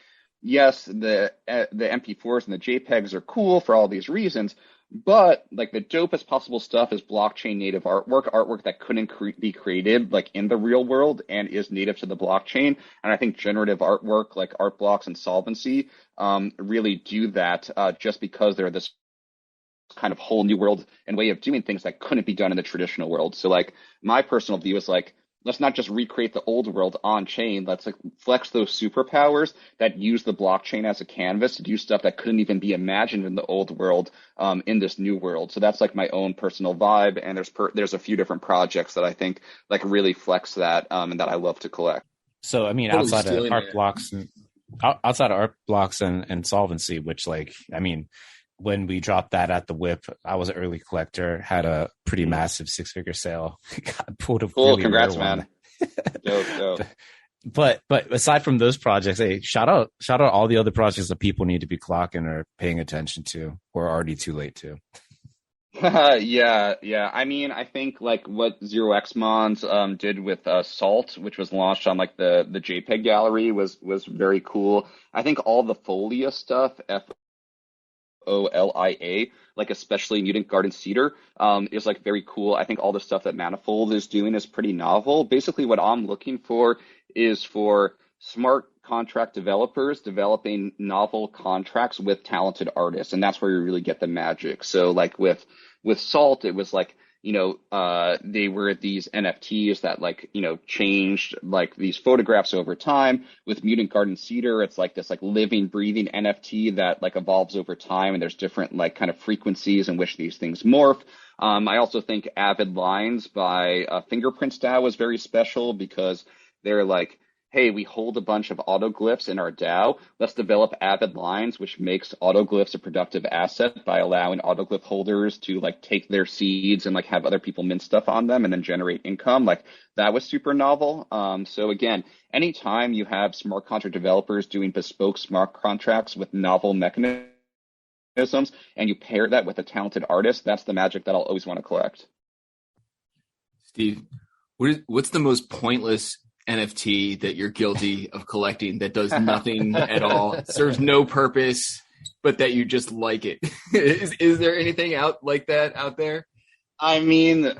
yes, the MP4s and the JPEGs are cool for all these reasons, but like the dopest possible stuff is blockchain native artwork that couldn't be created like in the real world and is native to the blockchain. And I think generative artwork like art blocks and Solvency really do that just because they're this kind of whole new world and way of doing things that couldn't be done in the traditional world. So like my personal view is like, let's not just recreate the old world on chain. Let's like flex those superpowers that use the blockchain as a canvas to do stuff that couldn't even be imagined in the old world in this new world. So that's like my own personal vibe. And there's a few different projects that I think like really flex that and that I love to collect. So I mean, outside of art blocks and Solvency, which like, I mean, when we dropped that at the whip, I was an early collector, had a pretty massive 6-figure sale. Pulled a cool, really congrats, rare one. man. Dope. But aside from those projects, hey, shout out all the other projects that people need to be clocking or paying attention to, or are already too late to. Yeah. I mean, I think like what 0xMons did with Salt, which was launched on like the JPEG gallery, was very cool. I think all the Folia stuff, Folia, like especially Mutant Garden Cedar, is like very cool. I think all the stuff that Manifold is doing is pretty novel. Basically, what I'm looking for is for smart contract developers developing novel contracts with talented artists, and that's where you really get the magic. So like with Salt, it was like, they were these NFTs that like, changed like these photographs over time. With Mutant Garden Cedar, it's like this like living, breathing NFT that like evolves over time, and there's different like kind of frequencies in which these things morph. I also think Avid Lines by Fingerprints DAO was very special because they're like, hey, we hold a bunch of autoglyphs in our DAO. Let's develop Avid Lines, which makes autoglyphs a productive asset by allowing autoglyph holders to like take their seeds and like have other people mint stuff on them and then generate income. Like that was super novel. So again, anytime you have smart contract developers doing bespoke smart contracts with novel mechanisms and you pair that with a talented artist, that's the magic that I'll always want to collect. Steve, what's the most pointless NFT that you're guilty of collecting that does nothing at all, serves no purpose, but that you just like it? Is there anything out like that out there? I mean,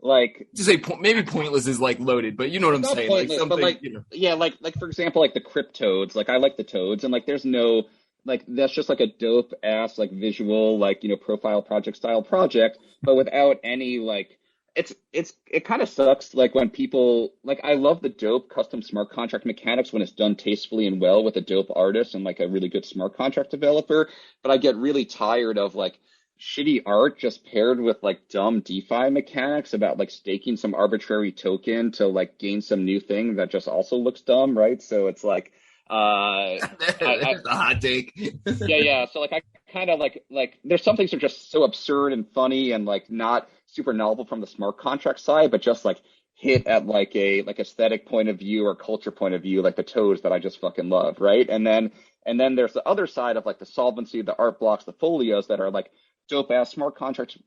like to say maybe pointless is like loaded, but you know what I'm saying. Like something, but like, yeah, like for example, like the cryptodes. Like I like the toads, and like there's no like that's just like a dope ass like visual like profile project style project, but without any like it kind of sucks like when people like I love the dope custom smart contract mechanics when it's done tastefully and well with a dope artist and like a really good smart contract developer, but I get really tired of like shitty art just paired with like dumb DeFi mechanics about like staking some arbitrary token to like gain some new thing that just also looks dumb, right? So it's like There's a hot take. yeah. So like I kind of like there's some things that are just so absurd and funny and like not super novel from the smart contract side, but just like hit at like a like aesthetic point of view or culture point of view, like the toes that I just fucking love, right? And then there's the other side of like the solvency, the art blocks, the folios that are like dope ass smart contracts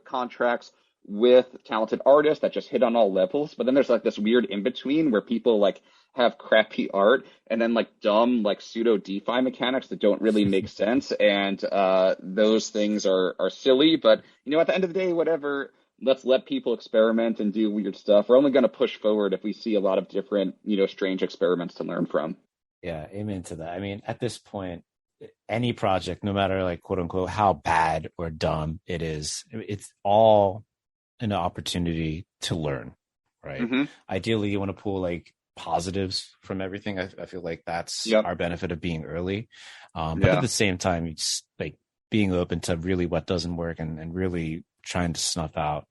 contracts with talented artists that just hit on all levels. But then there's like this weird in between where people like have crappy art and then like dumb like pseudo DeFi mechanics that don't really make sense. And those things are silly. But at the end of the day, whatever. Let's let people experiment and do weird stuff. We're only going to push forward if we see a lot of different, strange experiments to learn from. Yeah, amen to that. I mean, at this point, any project, no matter like quote unquote how bad or dumb it is, it's all an opportunity to learn, right? Mm-hmm. Ideally, you want to pull like positives from everything. I feel like that's our benefit of being early. But at the same time, it's like being open to really what doesn't work and really trying to snuff out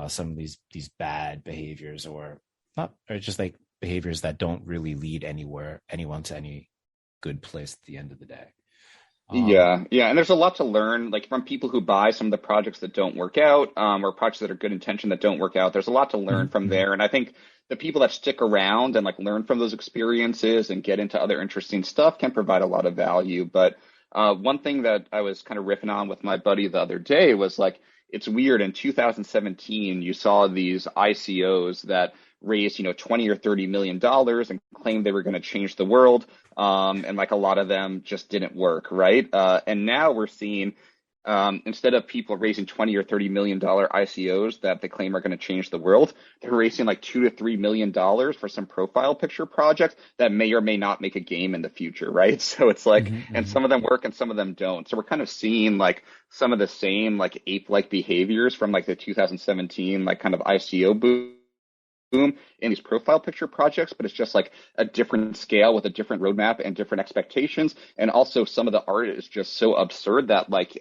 some of these bad behaviors or just like behaviors that don't really lead anyone to any good place at the end of the day. Yeah. And there's a lot to learn, like from people who buy some of the projects that don't work out, or projects that are good intention that don't work out. There's a lot to learn from there. And I think the people that stick around and like learn from those experiences and get into other interesting stuff can provide a lot of value. But one thing that I was kind of riffing on with my buddy the other day was like, it's weird. In 2017, you saw these ICOs that raised, 20 or 30 million dollars and claimed they were going to change the world. And like a lot of them just didn't work, right? And now we're seeing instead of people raising 20 or 30 million dollar ICOs that they claim are going to change the world, they're raising like $2 to $3 million for some profile picture project that may or may not make a game in the future, right? So it's like, and some of them work and some of them don't. So we're kind of seeing like some of the same like ape-like behaviors from like the 2017 like kind of ICO boom in these profile picture projects, but it's just like a different scale with a different roadmap and different expectations. And also some of the art is just so absurd that like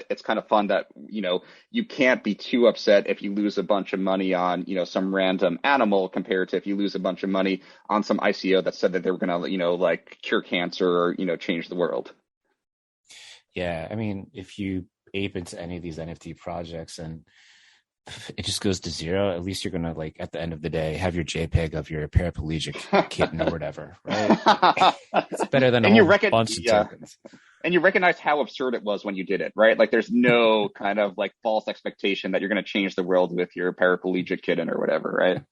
it's kind of fun that you can't be too upset if you lose a bunch of money on some random animal compared to if you lose a bunch of money on some ICO that said that they were gonna like cure cancer or change the world. Yeah, I mean, if you ape into any of these NFT projects and it just goes to zero, at least you're gonna like at the end of the day have your JPEG of your paraplegic kitten or whatever, right? It's better than a bunch of tokens. And you recognize how absurd it was when you did it, right? Like there's no kind of like false expectation that you're going to change the world with your paraplegic kitten or whatever, right?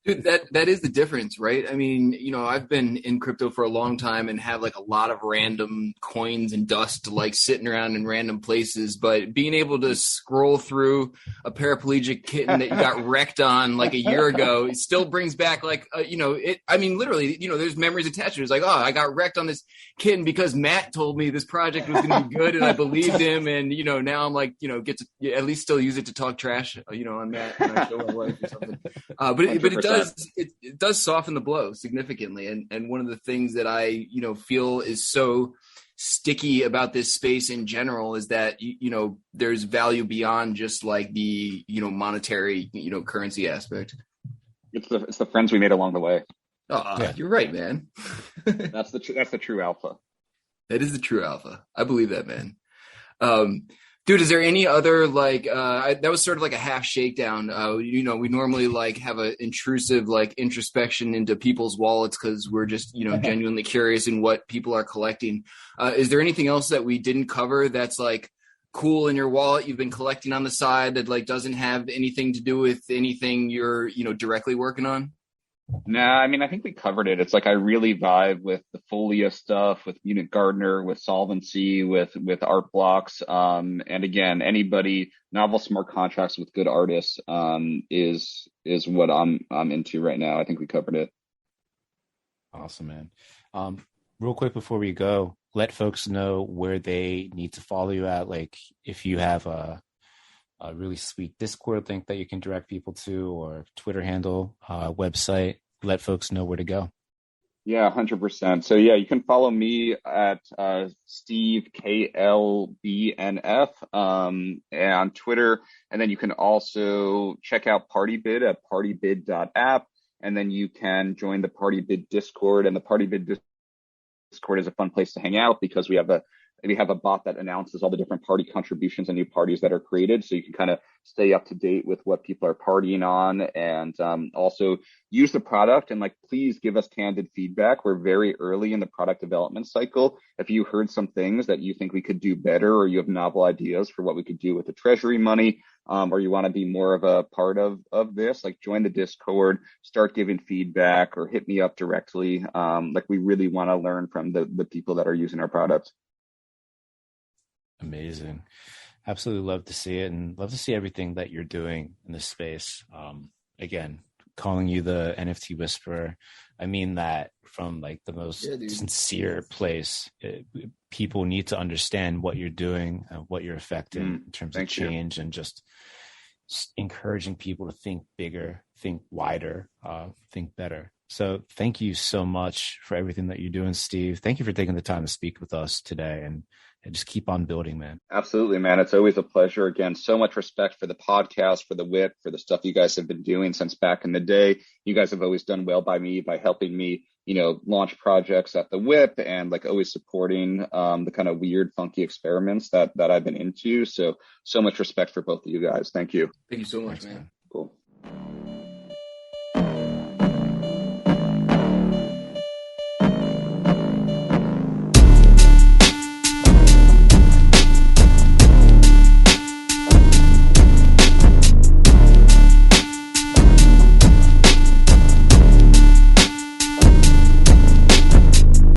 Dude, that is the difference, right? I mean, I've been in crypto for a long time and have like a lot of random coins and dust like sitting around in random places, but being able to scroll through a paraplegic kitten that you got wrecked on like a year ago, it still brings back like, I mean, literally, there's memories attached to it. It's like, oh, I got wrecked on this kitten because Matt told me this project was going to be good and I believed him. And, now I'm like, get to at least still use it to talk trash, on Matt when I show my wife or something. But it does soften the blow significantly. And one of the things that I, feel is so sticky about this space in general is that, there's value beyond just like the, monetary, currency aspect. It's the friends we made along the way. Oh, yeah. You're right, man. That's the true alpha. That is the true alpha. I believe that, man. Dude, is there any other like that was sort of like a half shakedown? We normally like have an intrusive like introspection into people's wallets because we're just genuinely curious in what people are collecting. Is there anything else that we didn't cover that's like cool in your wallet you've been collecting on the side that like doesn't have anything to do with anything you're directly working on? Nah, I mean, I think we covered it. It's like I really vibe with the Folia stuff, with Unit Gardener, with Solvency, with art blocks. And again, anybody novel smart contracts with good artists is what I'm into right now. I think we covered it. Awesome, man. real quick before we go, let folks know where they need to follow you at. Like if you have a really sweet Discord link that you can direct people to, or Twitter handle, website, let folks know where to go. Yeah, 100%. So yeah, you can follow me at Steve KLBNF on Twitter, and then you can also check out PartyBid at partybid.app, and then you can join the PartyBid Discord. And the PartyBid Discord is a fun place to hang out because we have a bot that announces all the different party contributions and new parties that are created, so you can kind of stay up to date with what people are partying on, and also use the product. And like, please give us candid feedback. We're very early in the product development cycle. If you heard some things that you think we could do better, or you have novel ideas for what we could do with the treasury money, or you want to be more of a part of this, like, join the Discord, start giving feedback, or hit me up directly. Like, we really want to learn from the people that are using our products. Amazing. Absolutely love to see it, and love to see everything that you're doing in this space. Again, calling you the NFT whisperer, I mean that from like the most sincere place. People need to understand what you're doing, what you're affecting in terms of change, and just encouraging people to think bigger, think wider, think better. So thank you so much for everything that you're doing, Steve. Thank you for taking the time to speak with us today, and just keep on building, man. Absolutely, man. It's always a pleasure. Again, so much respect for the podcast, for the whip, for the stuff you guys have been doing since back in the day. You guys have always done well by me, by helping me, launch projects at the whip, and like always supporting the kind of weird, funky experiments that I've been into. So much respect for both of you guys. Thank you. Thank you so much, man. Cool.